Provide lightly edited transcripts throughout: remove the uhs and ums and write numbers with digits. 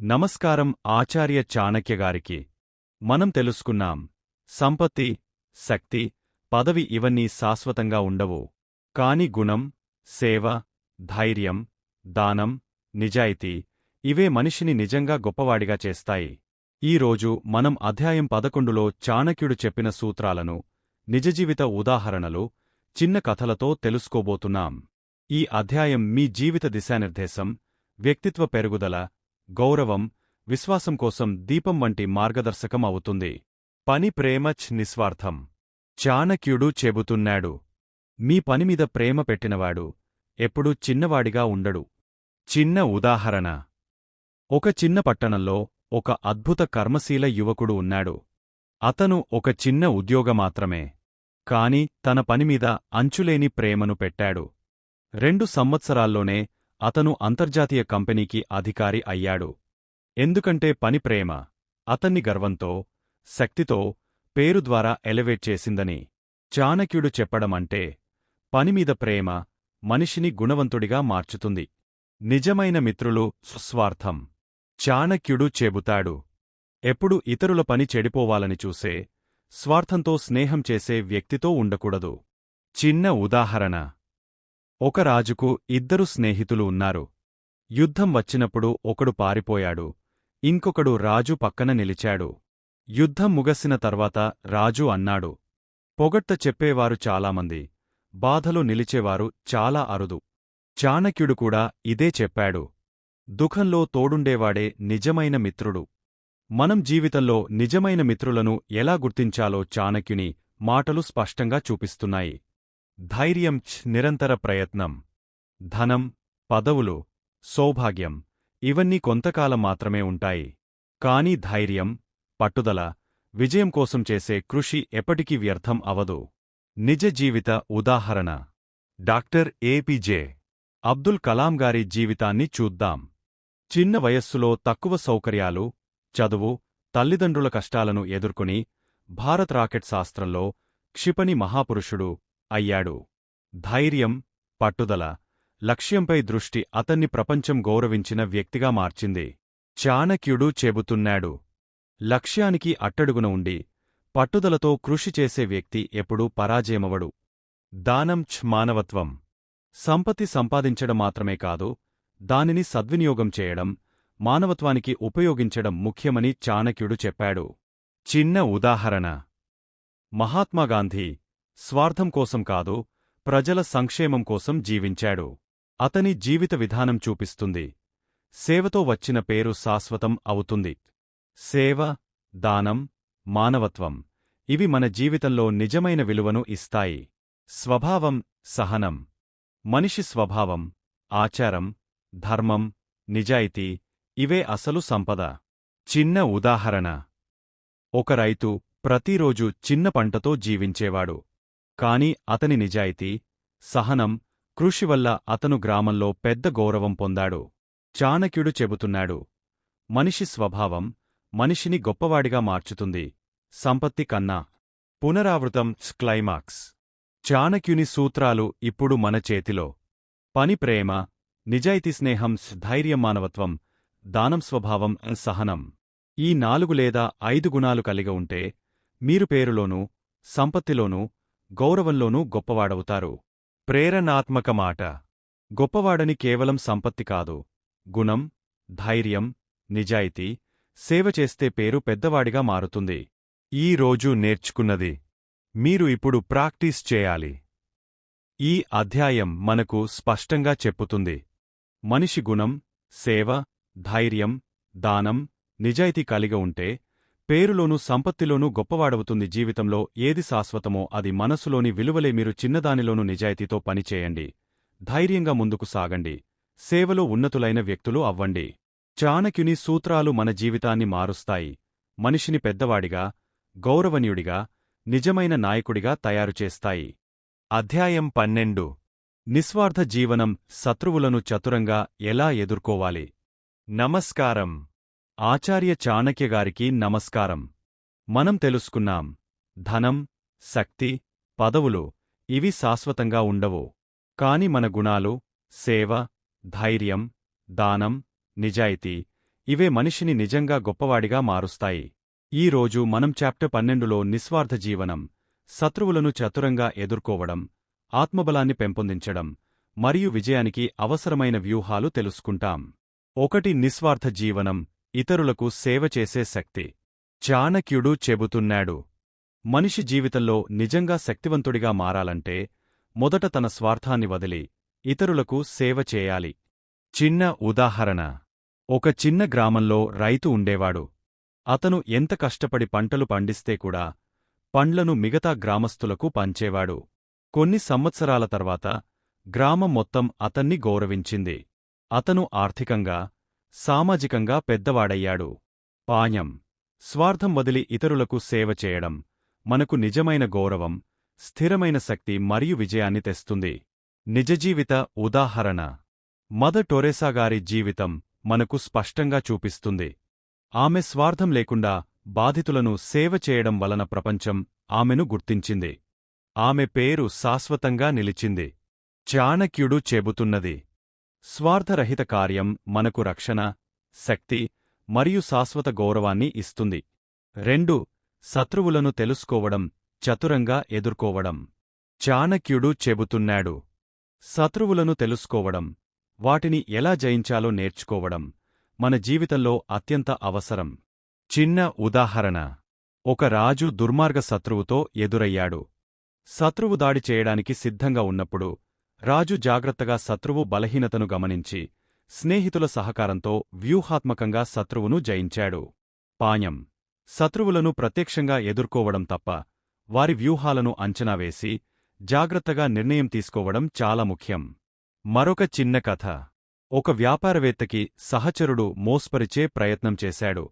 నమస్కారం ఆచార్య చాణక్య గారికి. మనం తెలుసుకున్నాం, సంపత్తి, శక్తి, పదవి ఇవన్నీ శాశ్వతంగా ఉండవు. కాని గుణం, సేవ, ధైర్యం, దానం, నిజాయితీ ఇవే మనిషిని నిజంగా గొప్పవాడిగా చేస్తాయి. ఈరోజు మనం అధ్యాయం 11లో చాణక్యుడు చెప్పిన సూత్రాలను, నిజజీవిత ఉదాహరణలు, చిన్న కథలతో తెలుసుకోబోతున్నాం. ఈ అధ్యాయం మీ జీవిత దిశానిర్దేశం, వ్యక్తిత్వ పెరుగుదల, గౌరవం, విశ్వాసం కోసం దీపం వంటి మార్గదర్శకం అవుతుంది. పని ప్రేమచ్ నిస్వార్థం. చాణక్యుడు చెబుతున్నాడు, మీ పనిమీద ప్రేమ పెట్టినవాడు ఎప్పుడూ చిన్నవాడిగా ఉండడు. చిన్న ఉదాహరణ. ఒక చిన్న పట్టణంలో ఒక అద్భుత కర్మశీల యువకుడు ఉన్నాడు. అతను ఒక చిన్న ఉద్యోగమాత్రమే, కాని తన పనిమీద అంచులేని ప్రేమను పెట్టాడు. 2 సంవత్సరాల్లోనే అతను అంతర్జాతీయ కంపెనీకి అధికారి అయ్యాడు. ఎందుకంటే పని ప్రేమ అతన్ని గర్వంతో, శక్తితో, పేరు ద్వారా ఎలివేట్ చేసిందని. చాణక్యుడు చెప్పడమంటే, పనిమీద ప్రేమ మనిషిని గుణవంతుడిగా మార్చుతుంది. నిజమైన మిత్రులు సుస్వార్థం. చాణక్యుడు చెబుతాడు, ఎప్పుడు ఇతరుల పని చెడిపోవాలని చూసే, స్వార్థంతో స్నేహం చేసే వ్యక్తితో ఉండకూడదు. చిన్న ఉదాహరణ. ఒక రాజుకు 2 స్నేహితులు ఉన్నారు. యుద్ధం వచ్చినప్పుడు ఒకడు పారిపోయాడు, ఇంకొకడు రాజు పక్కన నిలిచాడు. యుద్ధం ముగసిన తర్వాత రాజు అన్నాడు, పొగడ్త చెప్పేవారు చాలామంది, బాధలో నిలిచేవారు చాలా అరుదు. చాణక్యుడు కూడా ఇదే చెప్పాడు. దుఃఖంలో తోడుండేవాడే నిజమైన మిత్రుడు. మనం జీవితంలో నిజమైన మిత్రులను ఎలా గుర్తించాలో చాణక్యుని మాటలు స్పష్టంగా చూపిస్తున్నాయి. ధైర్యం, నిరంతర ప్రయత్నం. ధనం, పదవులు, సౌభాగ్యం ఇవన్నీ కొంతకాలం మాత్రమే ఉంటాయి. కాని ధైర్యం, పట్టుదల, విజయం కోసం చేసే కృషి ఎప్పటికీ వ్యర్థం అవదు. నిజ జీవిత ఉదాహరణ. డాక్టర్ ఏపీజే అబ్దుల్ కలాం గారి జీవితాన్ని చూద్దాం. చిన్న వయస్సులో తక్కువ సౌకర్యాలు, చదువు, తల్లిదండ్రుల కష్టాలను ఎదుర్కొని భారత్ రాకెట్ శాస్త్రంలో క్షిపణి మహాపురుషుడు అయ్యాడు. ధైర్యం, పట్టుదల, లక్ష్యంపై దృష్టి అతన్ని ప్రపంచం గౌరవించిన వ్యక్తిగా మార్చింది. చాణక్యుడు చెబుతున్నాడు, లక్ష్యానికి అట్టడుగున ఉండి పట్టుదలతో కృషి చేసే వ్యక్తి ఎప్పుడూ పరాజయమవడు. దానం, మానవత్వం. సంపత్తి సంపాదించడం మాత్రమే కాదు, దానిని సద్వినియోగం చేయడం, మానవత్వానికి ఉపయోగించడం ముఖ్యమని చాణక్యుడు చెప్పాడు. చిన్న ఉదాహరణ. మహాత్మాగాంధీ స్వార్థం కోసం కాదు, ప్రజల సంక్షేమం కోసం జీవించాడు. అతని జీవిత విధానం చూపిస్తుంది, సేవతో వచ్చిన పేరు శాశ్వతం అవుతుంది. సేవ, దానం, మానవత్వం ఇవి మన జీవితంలో నిజమైన విలువను ఇస్తాయి. స్వభావం, సహనం. మనిషి స్వభావం, ఆచారం, ధర్మం, నిజాయితీ ఇవే అసలు సంపద. చిన్న ఉదాహరణ. ఒక రైతు ప్రతిరోజు చిన్న పంటతో జీవించేవాడు. కాని అతని నిజాయితీ, సహనం, కృషి వల్ల అతను గ్రామంలో పెద్ద గౌరవం పొందాడు. చాణక్యుడు చెబుతున్నాడు, మనిషి స్వభావం మనిషిని గొప్పవాడిగా మార్చుతుంది, సంపత్తి కన్నా. పునరావృతం, క్లైమాక్స్. చాణక్యుని సూత్రాలు ఇప్పుడు మన చేతిలో. పని ప్రేమ, నిజాయితీ, స్నేహం, ధైర్యం, మానవత్వం, దానం, స్వభావం, సహనం. ఈ 4 లేదా 5 గుణాలు కలిగి ఉంటే మీరు పేరులోనూ, సంపత్తిలోనూ, గౌరవంలోనూ గొప్పవాడవుతారు. ప్రేరణాత్మక మాట. గొప్పవాడని కేవలం సంపత్తి కాదు, గుణం, ధైర్యం, నిజాయితీ, సేవ చేస్తే పేరు పెద్దవాడిగా మారుతుంది. ఈ రోజు నేర్చుకున్నది మీరు ఇప్పుడు ప్రాక్టీస్ చేయాలి. ఈ అధ్యాయం మనకు స్పష్టంగా చెప్పుతుంది, మనిషి గుణం, సేవ, ధైర్యం, దానం, నిజాయితీ కలిగి ఉంటే పేరులోనూ సంపత్తిలోనూ గొప్పవాడవుతుంది. జీవితంలో ఏది శాశ్వతమో అది మనసులోని విలువలే. మీరు చిన్నదానిలోనూ నిజాయితీతో పనిచేయండి, ధైర్యంగా ముందుకు సాగండి, సేవలో ఉన్నతులైన వ్యక్తులు అవ్వండి. చాణక్యుని సూత్రాలు మన జీవితాన్ని మారుస్తాయి, మనిషిని పెద్దవాడిగా, గౌరవనీయుడిగా, నిజమైన నాయకుడిగా తయారుచేస్తాయి. అధ్యాయం 12. నిస్వార్థ జీవనం, శత్రువులను చతురంగా ఎలా ఎదుర్కోవాలి. నమస్కారం. ఆచార్య చాణక్య గారికి నమస్కారం. మనం తెలుసుకున్నాం, ధనం, శక్తి, పదవులు ఇవి శాశ్వతంగా ఉండవు. కాని మన గుణాలు, సేవ, ధైర్యం, దానం, నిజాయితీ ఇవే మనిషిని నిజంగా గొప్పవాడిగా మారుస్తాయి. ఈ రోజు మనం చాప్టర్ 12లో నిస్వార్థ జీవనం, శత్రువులను చతురంగా ఎదుర్కోవడం, ఆత్మబలాన్ని పెంపొందించడం మరియు విజయానికి అవసరమైన వ్యూహాలు తెలుసుకుంటాం. 1. నిస్వార్థ జీవనం, ఇతరులకు సేవ చేసే శక్తి. చాణక్యుడు చెబుతున్నాడు, మనిషి జీవితంలో నిజంగా శక్తివంతుడిగా మారాలంటే మొదట తన స్వార్థాన్ని వదిలి ఇతరులకు సేవ చేయాలి. చిన్న ఉదాహరణ. ఒక చిన్న గ్రామంలో రైతు ఉండేవాడు. అతను ఎంత కష్టపడి పంటలు పండిస్తే కూడా పండ్లను మిగతా గ్రామస్తులకు పంచేవాడు. కొన్ని సంవత్సరాల తర్వాత గ్రామం మొత్తం అతన్ని గౌరవించింది. అతను ఆర్థికంగా, సామాజికంగా పెద్దవాడయ్యాడు. పాఠం: స్వార్థం వదిలి ఇతరులకు సేవ చేయడం మనకు నిజమైన గౌరవం, స్థిరమైన శక్తి మరియు విజయాన్ని తెస్తుంది. నిజజీవిత ఉదాహరణ. మదర్ టెరెసా గారి జీవితం మనకు స్పష్టంగా చూపిస్తుంది. ఆమె స్వార్థం లేకుండా బాధితులను సేవ చేయడం వలన ప్రపంచం ఆమెను గుర్తించింది. ఆమె పేరు శాశ్వతంగా నిలిచింది. చాణక్యుడు చెబుతున్నది, స్వార్థరహిత కార్యం మనకు రక్షణ, శక్తి మరియు శాశ్వత గౌరవాన్ని ఇస్తుంది. 2. శత్రువులను తెలుసుకోవడం, చతురంగా ఎదుర్కోవడం. చాణక్యుడు చెబుతున్నాడు, శత్రువులను తెలుసుకోవడం, వాటిని ఎలా జయించాలో నేర్చుకోవడం మన జీవితంలో అత్యంత అవసరం. చిన్న ఉదాహరణ. ఒక రాజు దుర్మార్గ శత్రువుతో ఎదురయ్యాడు. శత్రువు దాడి చేయడానికి సిద్ధంగా ఉన్నప్పుడు రాజు జాగ్రత్తగా శత్రువు బలహీనతను గమనించి స్నేహితుల సహకారంతో వ్యూహాత్మకంగా శత్రువును జయించాడు. పాఠం: శత్రువులను ప్రత్యక్షంగా ఎదుర్కోవడం తప్ప వారి వ్యూహాలను అంచనా వేసి జాగ్రత్తగా నిర్ణయం తీసుకోవడం చాలా ముఖ్యం. మరొక చిన్న కథ. ఒక వ్యాపారవేత్తకి సహచరుడు మోసపరిచే ప్రయత్నం చేశాడు.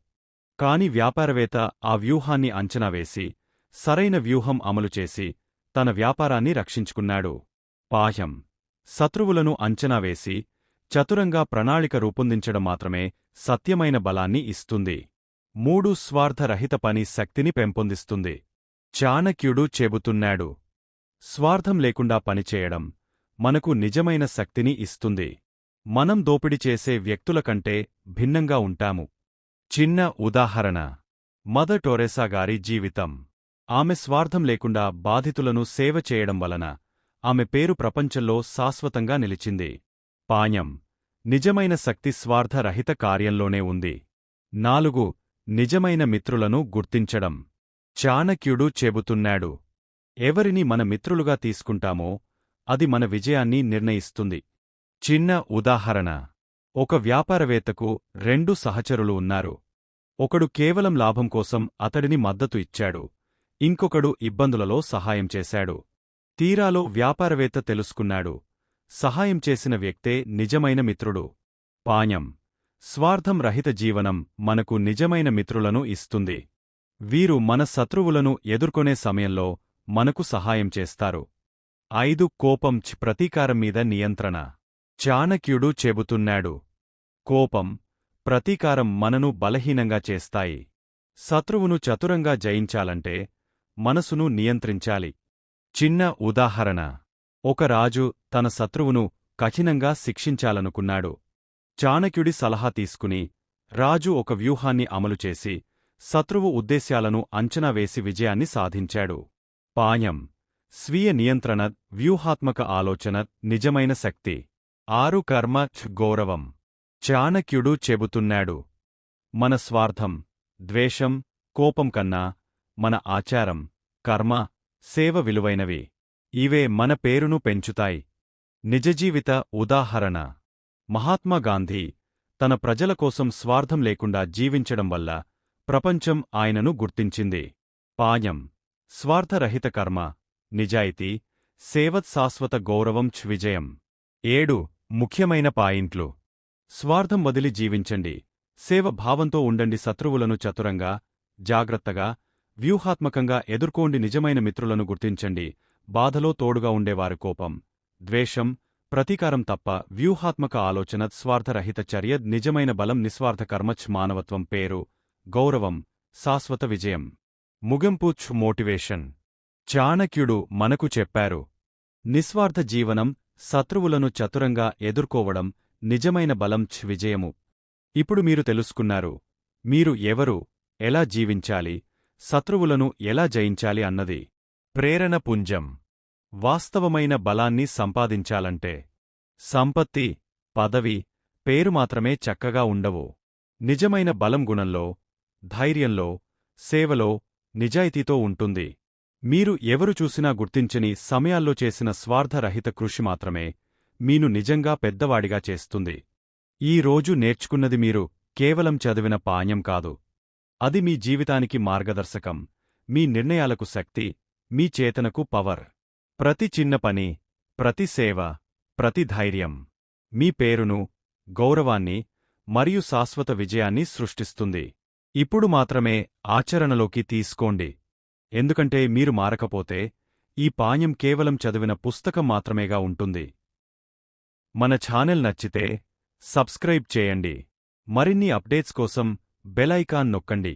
కాని వ్యాపారవేత్త ఆ వ్యూహాన్ని అంచనా వేసి సరైన వ్యూహం అమలుచేసి తన వ్యాపారాన్ని రక్షించుకున్నాడు. పాఠం: శత్రువులను అంచనా వేసి చతురంగా ప్రణాళిక రూపొందించడం మాత్రమే సత్యమైన బలాన్ని ఇస్తుంది. 3. స్వార్థరహిత పని శక్తిని పెంపొందిస్తుంది. చాణక్యుడు చెబుతున్నాడు, స్వార్థం లేకుండా పనిచేయడం మనకు నిజమైన శక్తిని ఇస్తుంది. మనం దోపిడీ చేసే వ్యక్తుల కంటే భిన్నంగా ఉంటాము. చిన్న ఉదాహరణ. మదర్ టెరెసా గారి జీవితం. ఆమె స్వార్థం లేకుండా బాధితులను సేవ చేయడం వలన ఆమె పేరు ప్రపంచంలో శాశ్వతంగా నిలిచింది. పాఠం: నిజమైన శక్తి స్వార్థరహిత కార్యంలోనే ఉంది. 4. నిజమైన మిత్రులను గుర్తించడం. చాణక్యుడు చెబుతున్నాడు, ఎవరిని మన మిత్రులుగా తీసుకుంటామో అది మన విజయాన్ని నిర్ణయిస్తుంది. చిన్న ఉదాహరణ. ఒక వ్యాపారవేత్తకు 2 సహచరులు ఉన్నారు. ఒకడు కేవలం లాభం కోసం అతడిని మద్దతు ఇచ్చాడు, ఇంకొకడు ఇబ్బందులలో సహాయం చేశాడు. తీరాలో వ్యాపారవేత్త తెలుసుకున్నాడు, సహాయం చేసిన వ్యక్తే నిజమైన మిత్రుడు. పాఠం: స్వార్థం రహిత జీవనం మనకు నిజమైన మిత్రులను ఇస్తుంది. వీరు మన శత్రువులను ఎదుర్కొనే సమయంలో మనకు సహాయం చేస్తారు. 5. కోపం ప్రతీకారం మీద నియంత్రణ. చాణక్యుడు చెబుతున్నాడు, కోపం, ప్రతీకారం మనను బలహీనంగా చేస్తాయి. శత్రువును చతురంగా జయించాలంటే మనసును నియంత్రించాలి. చిన్న ఉదాహరణ. ఒక రాజు తన శత్రువును కఠినంగా శిక్షించాలనుకున్నాడు. చాణక్యుడి సలహా తీసుకుని రాజు ఒక వ్యూహాన్ని అమలుచేసి శత్రువు ఉద్దేశ్యాలను అంచనా వేసి విజయాన్ని సాధించాడు. పాఠం: స్వీయ నియంత్రణ, వ్యూహాత్మక ఆలోచన నిజమైన శక్తి. 6. కర్మ గౌరవం. చాణక్యుడు చెబుతున్నాడు, మన స్వార్థం, ద్వేషం, కోపం కన్నా మన ఆచారం, కర్మ, సేవ విలువైనవి. ఇవే మన పేరును పెంచుతాయి. నిజజీవిత ఉదాహరణ. మహాత్మా గాంధీ తన ప్రజల కోసం స్వార్థం లేకుండా జీవించడం వల్ల ప్రపంచం ఆయనను గుర్తించింది. పాఠం: స్వార్థరహిత కర్మ, నిజాయితీ, సేవత్ శాశ్వత గౌరవం విజయం. 7. ముఖ్యమైన పాయింట్లు. స్వార్థం వదిలి జీవించండి, సేవ భావంతో ఉండండి, శత్రువులను చతురంగా, జాగ్రత్తగా, వ్యూహాత్మకంగా ఎదుర్కోండి, నిజమైన మిత్రులను గుర్తించండి, బాధలో తోడుగా ఉండేవారి కోపం, ద్వేషం, ప్రతీకారం తప్ప వ్యూహాత్మక ఆలోచన, స్వార్థరహిత చర్య నిజమైన బలం, నిస్వార్థ కర్మచ్ మానవత్వం, పేరు, గౌరవం, శాశ్వత విజయం. ముగింపు మోటివేషన్. చాణక్యుడు మనకు చెప్పారు, నిస్వార్థ జీవనం, శత్రువులను చతురంగా ఎదుర్కోవడం నిజమైన బలం విజయము. ఇప్పుడు మీరు తెలుసుకున్నారు. మీరు ఎవరు, ఎలా జీవించాలి, శత్రువులను ఎలా జయించాలి అన్నది. ప్రేరణ పుంజం. వాస్తవమైన బలాన్ని సంపాదించాలంటే సంపత్తి, పదవి, పేరు మాత్రమే చక్కగా ఉండవు. నిజమైన బలం గుణంలో, ధైర్యంలో, సేవలో, నిజాయితీతో ఉంటుంది. మీరు ఎవరు చూసినా గుర్తించని సమయాల్లో చేసిన స్వార్థరహిత కృషి మాత్రమే మీను నిజంగా పెద్దవాడిగా చేస్తుంది. ఈ రోజు నేర్చుకున్నది మీరు కేవలం చదివిన పాఠ్యం కాదు. అది మీ జీవితానికి మార్గదర్శకం, మీ నిర్ణయాలకు శక్తి, మీ చేతనకు పవర్. ప్రతి చిన్న పని, ప్రతి సేవ, ప్రతి ధైర్యం మీ పేరును, గౌరవాన్ని మరియు శాశ్వత విజయాన్ని సృష్టిస్తుంది. ఇప్పుడు మాత్రమే ఆచరణలోకి తీసుకోండి. ఎందుకంటే మీరు మారకపోతే ఈ పాఠ్యం కేవలం చదివిన పుస్తకం మాత్రమేగా ఉంటుంది. మన ఛానల్ నచ్చితే సబ్స్క్రైబ్ చేయండి. మరిన్ని అప్డేట్స్ కోసం బెల్ ఐకాన్ నొక్కండి.